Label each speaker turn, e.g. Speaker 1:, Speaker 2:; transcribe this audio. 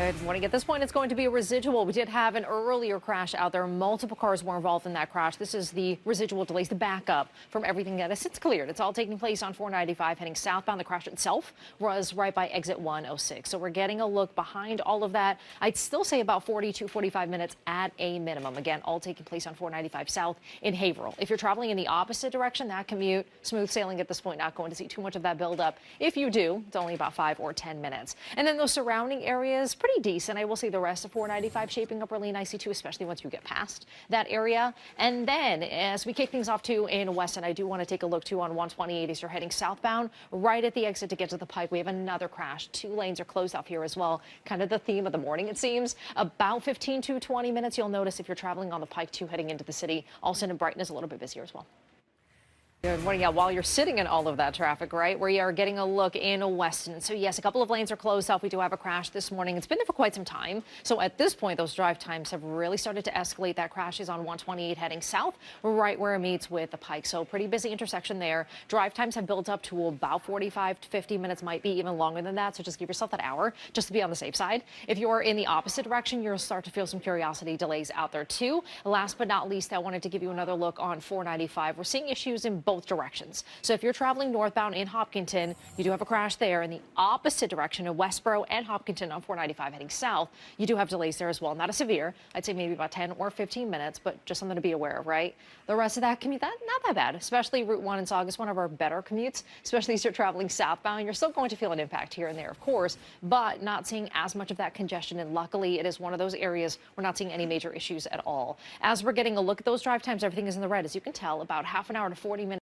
Speaker 1: Good morning. At this point, it's going to be a residual. We did have an earlier crash out there. Multiple cars were involved in that crash. This is the residual delays, the backup from everything that has since cleared. It's all taking place on 495 heading southbound. The crash itself was right by exit 106. So we're getting a look behind all of that. I'd still say about 40 to 45 minutes at a minimum. Again, all taking place on 495 south in Haverhill. If you're traveling in the opposite direction, that commute, smooth sailing at this point, not going to see too much of that buildup. If you do, it's only about 5 or 10 minutes. And then those surrounding areas, pretty decent. I will say the rest of 495 shaping up really nicely too, especially once you get past that area. And then as we kick things off too in Weston, I do want to take a look too on 128 as you're heading southbound right at the exit to get to the Pike. We have another crash. 2 lanes are closed off here as well. Kind of the theme of the morning, it seems. About 15 to 20 minutes. You'll notice if you're traveling on the Pike too heading into the city. Also in Brighton is a little bit busier as well. Good morning. Yeah, while you're sitting in all of that traffic, right, we are getting a look in Weston. So, yes, a couple of lanes are closed off. We do have a crash this morning. It's been there for quite some time. So at this point, those drive times have really started to escalate. That crash is on 128 heading south, right where it meets with the Pike. So pretty busy intersection there. Drive times have built up to about 45 to 50 minutes, might be even longer than that. So just give yourself that hour just to be on the safe side. If you're in the opposite direction, you'll start to feel some curiosity delays out there too. Last but not least, I wanted to give you another look on 495. We're seeing issues in both directions. So if you're traveling northbound in Hopkinton, you do have a crash there. In the opposite direction in Westboro and Hopkinton on 495 heading south, you do have delays there as well. Not as severe. I'd say maybe about 10 or 15 minutes, but just something to be aware of, right? The rest of that commute, not that bad, especially Route 1 in Saugus, one of our better commutes, especially as you're traveling southbound. You're still going to feel an impact here and there, of course, but not seeing as much of that congestion. And luckily, it is one of those areas we're not seeing any major issues at all. As we're getting a look at those drive times, everything is in the red. As you can tell, about half an hour to 40 minutes.